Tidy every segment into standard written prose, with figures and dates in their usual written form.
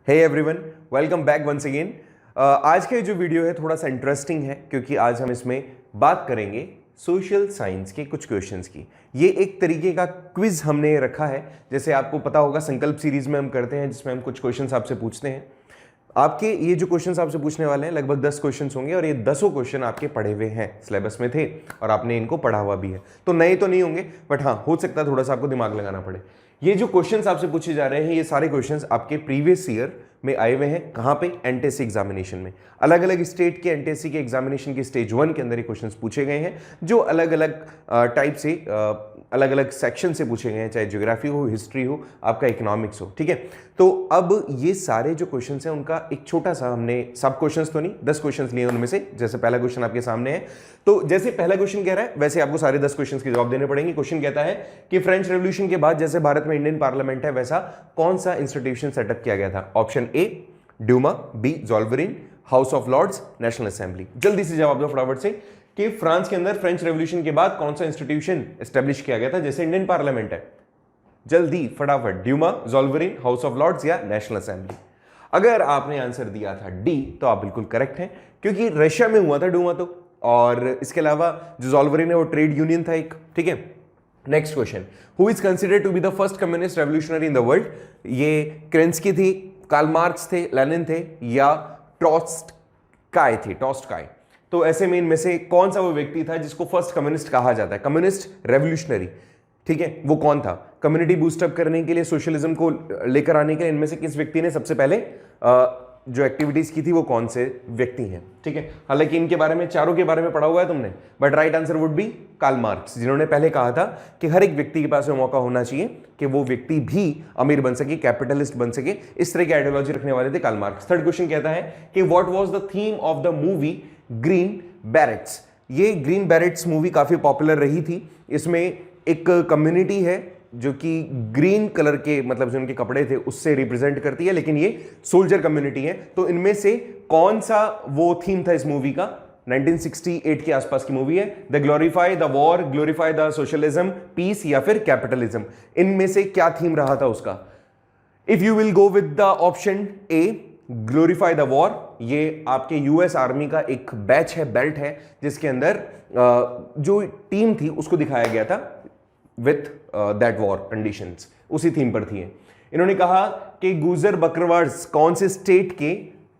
हे everyone, welcome back once again. आज का जो वीडियो है थोड़ा सा इंटरेस्टिंग है क्योंकि आज हम इसमें बात करेंगे सोशल साइंस के कुछ क्वेश्चंस की। ये एक तरीके का क्विज हमने रखा है, जैसे आपको पता होगा संकल्प सीरीज में हम करते हैं जिसमें हम कुछ क्वेश्चंस आपसे पूछते हैं। आपके ये जो क्वेश्चंस आपसे पूछने वाले हैं लगभग 10 क्वेश्चंस होंगे और ये 10 क्वेश्चन आपके पढ़े हुए हैं, सिलेबस में थे और आपने इनको पढ़ा हुआ भी है, तो नए तो नहीं होंगे बट हाँ हो सकता है थोड़ा सा आपको दिमाग लगाना पड़े। ये जो क्वेश्चंस आपसे पूछे जा रहे हैं ये सारे क्वेश्चंस आपके प्रीवियस ईयर में आए हुए हैं। कहाँ पे? एनटीएससी एग्जामिनेशन में। अलग अलग स्टेट के एनटीएससी के एग्जामिनेशन के स्टेज 1 के अंदर ये क्वेश्चंस पूछे गए हैं जो अलग अलग टाइप से अलग अलग सेक्शन से पूछे गए हैं, चाहे ज्योग्राफी हो, हिस्ट्री हो, आपका इकोनॉमिक्स हो। ठीक है, तो अब ये सारे जो क्वेश्चंस हैं उनका एक छोटा सा हमने सब क्वेश्चंस तो नहीं 10 क्वेश्चंस लिए उनमें से। जैसे पहला क्वेश्चन आपके सामने है, तो जैसे पहला क्वेश्चन कह रहा है वैसे आपको सारे 10 क्वेश्चंस के जवाब देने पड़ेंगे। क्वेश्चन कहता है कि फ्रेंच रेवोल्यूशन के बाद जैसे भारत में इंडियन पार्लियामेंट है वैसा कौन सा इंस्टीट्यूशन सेटअप किया गया था? Option A Duma, B Zollverein, House of Lords, National Assembly. जल्दी से जवाब दो फटाफट से कि फ्रांस के अंदर फ्रेंच रेवोल्यूशन के बाद कौन सा इंस्टीट्यूशन एस्टेब्लिश किया गया था जैसे इंडियन पार्लियामेंट है? जल्दी फटाफट, ड्यूमा, ज़ोल्वेरिन, हाउस ऑफ लॉर्ड्स या नेशनल असेंबली। अगर आपने आंसर दिया था डी तो आप बिल्कुल करेक्ट हैं क्योंकि रशिया में हुआ था ड्यूमा तो, और इसके अलावा जो ज़ोल्वेरिन है वो ट्रेड यूनियन था एक। ठीक है, next question, who is considered to be the first communist revolutionary in the world? ये केरेंस्की थी, कार्ल मार्क्स थे, लेनिन थे या ट्रॉट्स्काय थे? ट्रॉट्स्काय। तो ऐसे में इनमें से कौन सा वो व्यक्ति था जिसको फर्स्ट कम्युनिस्ट कहा जाता है, कम्युनिस्ट रेवोल्यूशनरी? ठीक है, वो कौन था? कम्युनिटी बूस्टअप करने के लिए, सोशलिज्म को लेकर आने के लिए इनमें से किस व्यक्ति ने सबसे पहले जो एक्टिविटीज की थी वो कौन से व्यक्ति हैं? ठीक है, हालांकि इनके बारे में चारों के बारे में पढ़ा हुआ है तुमने, but right answer would be Karl Marx, जिन्होंने पहले कहा था कि हर एक व्यक्ति के पास में मौका होना चाहिए कि वो व्यक्ति भी अमीर बन सके, कैपिटलिस्ट बन सके। इस तरह की आइडियोलॉजी रखने वाले थे कार्ल मार्क्स। थर्ड क्वेश्चन कहता है कि what was the theme of the movie Green Berets? ये ग्रीन बैरेट्स मूवी काफी पॉपुलर रही थी। इसमें एक कम्युनिटी है जो कि ग्रीन कलर के, मतलब जो उनके कपड़े थे उससे रिप्रेजेंट करती है, लेकिन ये सोल्जर कम्युनिटी है। तो इनमें से कौन सा वो थीम था इस मूवी का? 1968 के आसपास की मूवी है। The glorify the war, glorify the socialism, peace या फिर कैपिटलिज्म? इनमें से क्या थीम रहा था उसका? If you will go with the option A glorify the war, ये आपके यूएस आर्मी का एक बैच है, बेल्ट है, जिसके अंदर जो टीम थी उसको दिखाया गया था विथ दैट वॉर कंडीशंस, उसी थीम पर थी। इन्होंने कहा कि गुजर बकरवाल्स कौन से स्टेट के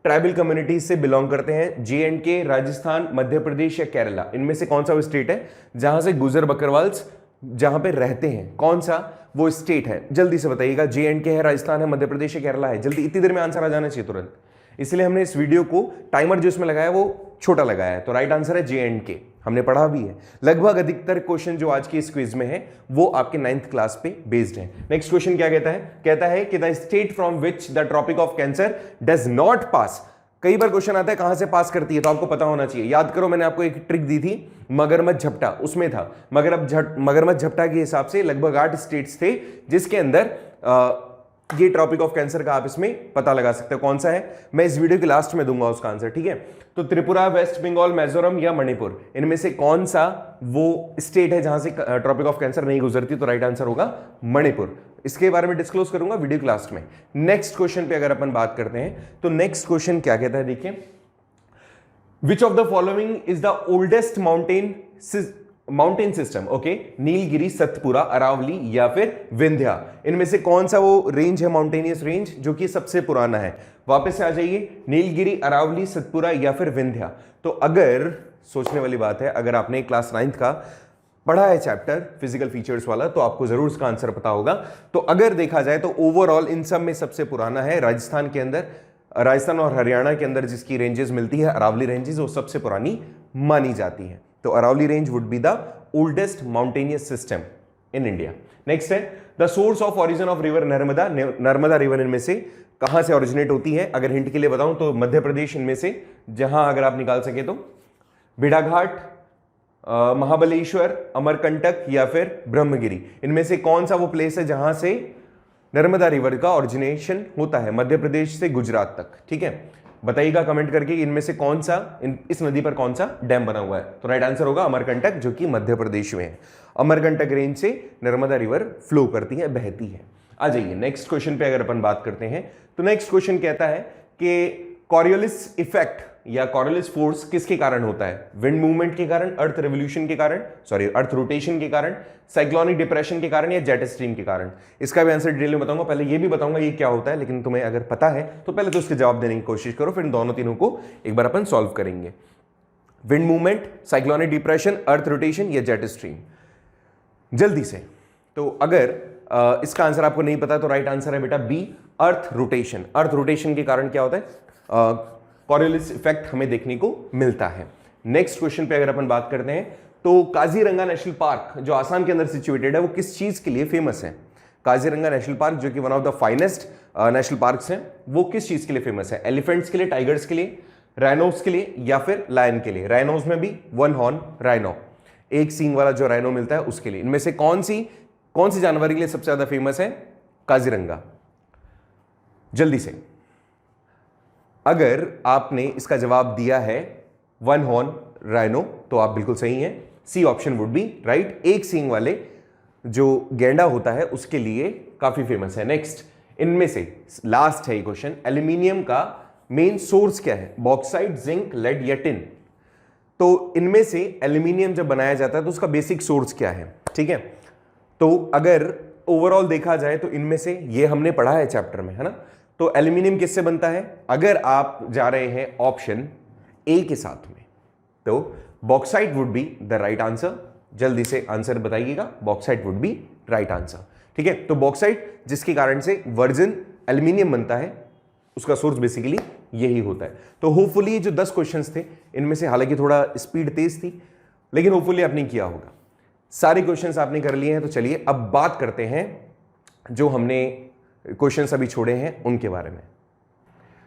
ट्राइबल कम्युनिटीज से बिलोंग करते हैं? जे&के, राजस्थान, मध्य प्रदेश या केरला? इनमें से कौन सा वो स्टेट है जहां से गुजर बकरवाल्स जहां पे रहते हैं? कौन सा वो स्टेट है? जल्दी से बताइएगा। जे&के है, राजस्थान है, मध्य प्रदेश या केरला है? जल्दी, इतनी देर में आंसर आ जाना चाहिए तुरंत, इसलिए हमने इस वीडियो को टाइमर जो इसमें लगाया वो छोटा लगाया है। तो राइट आंसर है जे&के, हमने पढ़ा भी है। लगभग अधिकतर क्वेश्चन जो आज की इस क्विज में है वो आपके 9th क्लास पे बेस्ड है। नेक्स्ट क्वेश्चन क्या कहता है? कहता है कि the state from which the tropic of cancer does not pass. कई बार क्वेश्चन आता है कहां से पास करती है, तो आपको पता होना चाहिए। याद करो, मैंने आपको एक ट्रिक दी थी, मगरमच्छ झपटा, उसमें था मगरमच्छ झपटा के हिसाब से लगभग 8 स्टेट्स थे जिसके अंदर ये ट्रॉपिक ऑफ कैंसर का आप इसमें पता लगा सकते हो कौन सा है। मैं इस वीडियो के लास्ट में दूंगा उसका आंसर। ठीक है, तो त्रिपुरा, वेस्ट बंगाल, मिजोरम या मणिपुर, इनमें से कौन सा वो स्टेट है जहां से ट्रॉपिक ऑफ कैंसर नहीं गुजरती? तो राइट आंसर होगा मणिपुर। इसके बारे में डिस्क्लोज करूंगा वीडियो के लास्ट में। नेक्स्ट क्वेश्चन पे अगर अपन बात करते हैं तो नेक्स्ट क्वेश्चन क्या कहता है, देखिए, which of the following is the oldest mountain system? Okay, Nilgiri, Satpura, Aravalli या फिर विंध्या? इनमें से कौन सा वो रेंज है, माउंटेनियस रेंज, जो कि सबसे पुराना है? वापस से आ जाइए, नीलगिरी, अरावली, सतपुरा या फिर विंध्या? तो अगर सोचने वाली बात है, अगर आपने क्लास 9th का पढ़ा है चैप्टर फिजिकल फीचर्स वाला तो आपको जरूर इसका आंसर पता होगा। तो अगर देखा जाए तो ओवरऑल इन सब में सबसे पुराना है राजस्थान के अंदर, राजस्थान और हरियाणा के अंदर जिसकी रेंजेस मिलती है, अरावली रेंजेस, वो सबसे पुरानी मानी जाती है। तो Aravali range would be the oldest mountainous system in India. Next है the source of origin of river Narmada. Narmada river इनमें से कहां से ओरिजिनेट होती है? अगर हिंट के लिए बताऊं तो मध्य प्रदेश इनमें से, जहां अगर आप निकाल सके तो भेड़ाघाट, महाबलेश्वर, अमरकंटक या फिर ब्रह्मगिरी? इनमें से कौन सा वो प्लेस है जहां से नर्मदा रिवर का ओरिजिनेशन होता है? मध्य प्रदेश से गुजरात तक। ठीक है, बताइएगा कमेंट करके इनमें से कौन सा, इस नदी पर कौन सा डैम बना हुआ है? तो राइट आंसर होगा अमरकंटक, जो कि मध्य प्रदेश में है। अमरकंटक रेंज से नर्मदा रिवर फ्लो करती है, बहती है। आ जाइए नेक्स्ट क्वेश्चन पे अगर अपन बात करते हैं तो नेक्स्ट क्वेश्चन कहता है कि कॉरियोलिस इफेक्ट या कॉरियोलिस फोर्स किसके कारण होता है? विंड मूवमेंट के कारण, अर्थ रेवोल्यूशन के कारण, सॉरी अर्थ रोटेशन के कारण, साइक्लोनिक डिप्रेशन के कारण या जेट स्ट्रीम के कारण? इसका भी आंसर डिटेल में बताऊंगा, पहले ये भी बताऊंगा ये क्या होता है, लेकिन तुम्हें अगर पता है तो पहले तो उसके जवाब देने की कोशिश करो, फिर दोनों तीनों को एक बार अपन सॉल्व करेंगे। Wind movement, cyclonic depression, earth rotation या जेट स्ट्रीम? जल्दी से। तो अगर इसका आंसर आपको नहीं पता तो राइट आंसर है बेटा B, earth rotation. Earth rotation के कारण क्या होता है? कॉरियोलिस इफेक्ट हमें देखने को मिलता है। नेक्स्ट क्वेश्चन पे अगर अपन बात करते हैं तो काजीरंगा नेशनल पार्क जो आसाम के अंदर सिचुएटेड है वो किस चीज के लिए फेमस है? काजीरंगा नेशनल पार्क जो कि one of the finest national parks हैं, वो किस चीज के लिए फेमस है? एलिफेंट्स के लिए, टाइगर्स के लिए, राइनोस के लिए या फिर लायन के लिए? राइनोस में भी वन हॉर्न राइनो, एक सींग वाला जो राइनो मिलता है उसके लिए। इनमें से कौन सी जानवर के लिए सबसे ज्यादा फेमस है काजीरंगा? जल्दी से। अगर आपने इसका जवाब दिया है वन हॉर्न राइनो तो आप बिल्कुल सही हैं, C option would be right. एक सींग वाले जो गैंडा होता है उसके लिए काफी फेमस है। नेक्स्ट, इनमें से लास्ट है ये क्वेश्चन, एल्यूमिनियम का मेन सोर्स क्या है? बॉक्साइट, जिंक, लेड या टिन? तो इनमें से एल्यूमिनियम जब बनाया जाता है तो उसका बेसिक सोर्स क्या है? ठीक है, तो अगर ओवरऑल देखा जाए तो इनमें से ये हमने पढ़ा है चैप्टर में, है ना। तो एल्यूमिनियम किससे बनता है? अगर आप जा रहे हैं ऑप्शन ए के साथ में तो bauxite would be the right answer. जल्दी से आंसर बताइएगा, bauxite would be right answer. ठीक है, तो बॉक्साइट जिसके कारण से वर्जिन एल्यूमिनियम बनता है उसका सोर्स बेसिकली यही होता है। तो होपफुली जो 10 क्वेश्चंस थे इनमें से, हालांकि थोड़ा स्पीड तेज थी लेकिन होपफुली आपने किया होगा, सारे क्वेश्चंस आपने कर लिए हैं। तो चलिए अब बात करते हैं जो हमने क्वेश्चंस अभी छोड़े हैं उनके बारे में।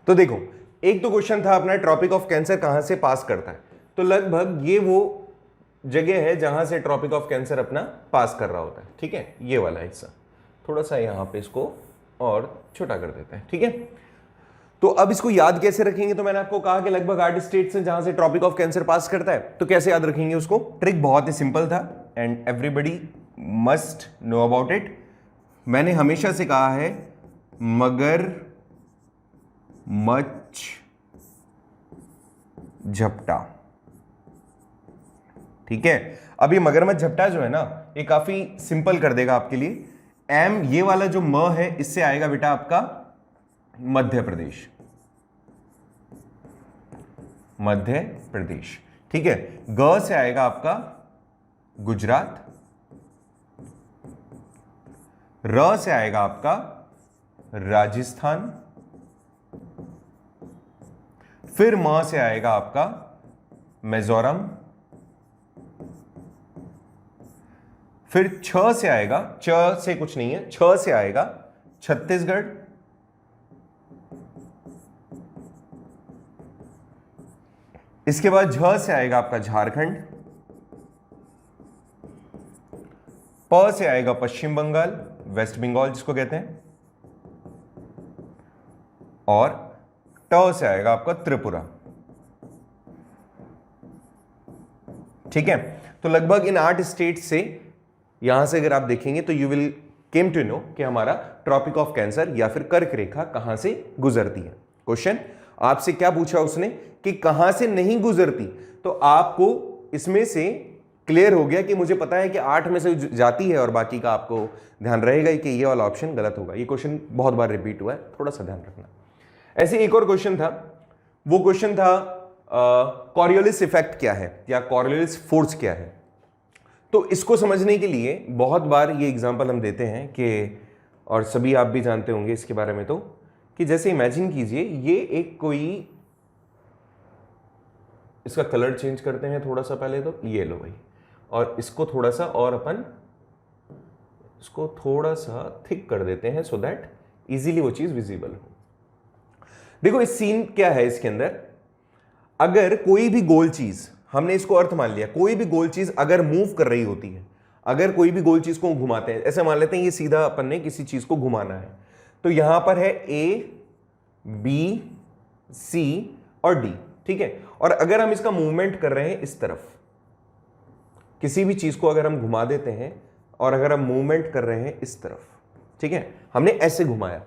तो देखो, एक तो क्वेश्चन था अपना ट्रॉपिक ऑफ कैंसर कहां से पास करता है? तो लगभग ये वो जगह है जहां से ट्रॉपिक ऑफ कैंसर अपना पास कर रहा होता है। ठीक है, ये वाला हिस्सा थोड़ा सा यहां पे इसको और छोटा कर देते हैं। ठीक है, तो अब इसको याद कैसे रखेंगे? तो मैंने आपको कहा कि लगभग 8 स्टेट्स हैं जहां से ट्रॉपिक ऑफ कैंसर पास करता है। तो कैसे याद रखेंगे उसको? ट्रिक बहुत ही सिंपल था and everybody must know about it. मैंने हमेशा से कहा है मगर मच झपटा। ठीक है, अब ये मगरमच्छ झपटा जो है ना, ये काफी सिंपल कर देगा आपके लिए। एम, ये वाला जो म है, इससे आएगा बेटा आपका मध्य प्रदेश, मध्य प्रदेश। ठीक है, ग से आएगा आपका गुजरात, र से आएगा आपका राजस्थान, फिर म से आएगा आपका मिजोरम, फिर छ से आएगा, च से कुछ नहीं है, छ से आएगा छत्तीसगढ़, इसके बाद झ से आएगा आपका झारखंड, प से आएगा पश्चिम बंगाल, वेस्ट बंगाल जिसको कहते हैं, और ट से आएगा आपका त्रिपुरा। ठीक है, तो लगभग इन 8 स्टेट से, यहां से अगर आप देखेंगे तो you will came to know कि हमारा ट्रॉपिक ऑफ कैंसर या फिर कर्क रेखा कहां से गुजरती है। क्वेश्चन आपसे क्या पूछा उसने कि कहां से नहीं गुजरती, तो आपको इसमें से क्लियर हो गया कि मुझे पता है कि 8 में से जाती है और बाकी का आपको ध्यान रहेगा कि ये वाला ऑप्शन गलत होगा। ये क्वेश्चन बहुत बार रिपीट हुआ है, थोड़ा सा ध्यान रखना। ऐसे एक और क्वेश्चन था, वो क्वेश्चन था कॉरियोलिस इफेक्ट क्या है या कॉरियोलिस फोर्स क्या है। तो इसको समझने के लिए बहुत बार ये एग्जांपल हम देते हैं कि, और सभी आप भी जानते होंगे इसके बारे में, तो कि जैसे इमेजिन कीजिए ये एक कोई, इसका कलर चेंज करते हैं थोड़ा सा पहले, तो ये लो भाई, और इसको थोड़ा सा और अपन इसको थोड़ा सा थिक कर देते हैं सो दैट इजीली वो चीज विजिबल हो। देखो इस सीन क्या है, इसके अंदर अगर कोई भी गोल चीज, हमने इसको अर्थ मान लिया, कोई भी गोल चीज अगर मूव कर रही होती है, अगर कोई भी गोल चीज को घुमाते हैं, ऐसे मान लेते हैं ये सीधा अपन ने किसी चीज को घुमाना है, तो यहां पर है ए, बी, सी और डी। ठीक है, और अगर हम इसका मूवमेंट कर रहे हैं इस तरफ, किसी भी चीज को अगर हम घुमा देते हैं और अगर हम मूवमेंट कर रहे हैं इस तरफ, ठीक है, हमने ऐसे घुमाया।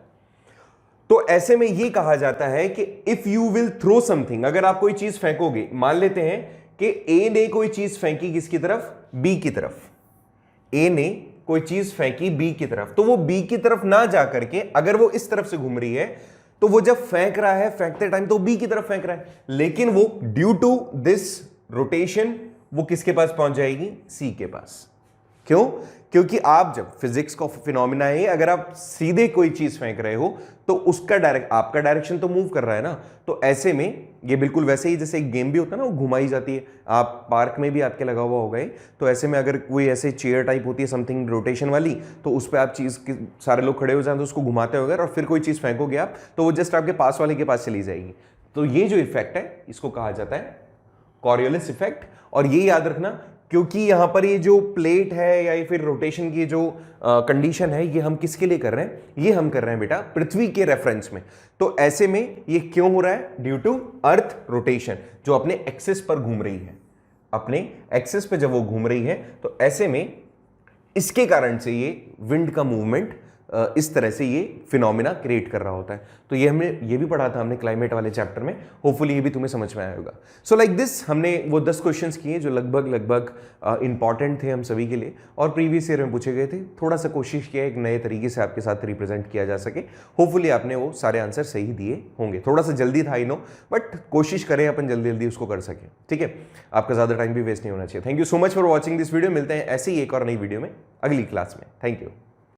तो ऐसे में ये कहा जाता है कि if you will throw something, अगर आप कोई चीज फेंकोगे, मान लेते हैं कि ए ने कोई चीज फेंकी किसकी तरफ, बी की तरफ। ए ने कोई चीज फेंकी बी की तरफ, तो वो बी की तरफ ना जा करके अगर वो इस तरफ से घूम रही है तो वो जब फेंक रहा है, फेंकते टाइम तो बी की तरफ फेंक रहा है, लेकिन वो ड्यू टू दिस रोटेशन वो किसके पास पहुंच जाएगी, सी के पास। क्यों? क्योंकि आप जब फिजिक्स का फिनोमिना है, अगर आप सीधे कोई चीज फेंक रहे हो तो उसका आपका डायरेक्शन तो मूव कर रहा है ना। तो ऐसे में ये बिल्कुल वैसे ही जैसे एक गेम भी होता है ना, वो घुमाई जाती है, आप पार्क में भी आपके लगा हुआ होगा। तो ऐसे में अगर कोई ऐसे चेयर टाइप होती है समथिंग रोटेशन वाली, तो उस पर आप चीज सारे लोग खड़े हो जाए तो उसको घुमाते हो और फिर कोई चीज फेंकोगे आप, तो वो जस्ट आपके पास वाले के पास चली जाएगी। तो ये जो इफेक्ट है इसको कहा जाता है कॉरियोलिस इफेक्ट। और ये याद रखना, क्योंकि यहां पर ये जो प्लेट है या फिर रोटेशन की जो कंडीशन है, ये हम किसके लिए कर रहे हैं, ये हम कर रहे हैं बेटा पृथ्वी के रेफरेंस में। तो ऐसे में ये क्यों हो रहा है, ड्यू टू अर्थ रोटेशन, जो अपने एक्सिस पर घूम रही है। अपने एक्सिस पे जब वो घूम रही है तो ऐसे में इसके कारण से ये विंड का मूवमेंट इस तरह से ये फिनोमिना क्रिएट कर रहा होता है। तो ये हमने ये भी पढ़ा था हमने क्लाइमेट वाले चैप्टर में, होपफुली ये भी तुम्हें समझ में आया होगा। सो लाइक दिस हमने वो 10 क्वेश्चंस किए जो लगभग इंपॉर्टेंट थे हम सभी के लिए और प्रीवियस ईयर में पूछे गए थे। थोड़ा सा कोशिश किया एक नए तरीके से आपके साथ रिप्रेजेंट किया जा सके। होपफुली आपने वो सारे आंसर सही दिए होंगे। थोड़ा सा जल्दी था आई नो, बट कोशिश करें अपन जल्दी जल्दी उसको कर सकें। ठीक है, आपका ज़्यादा टाइम भी वेस्ट नहीं होना चाहिए। Thank you so much for watching this video. मिलते हैं ऐसे ही एक और नई वीडियो में अगली क्लास में। Thank you.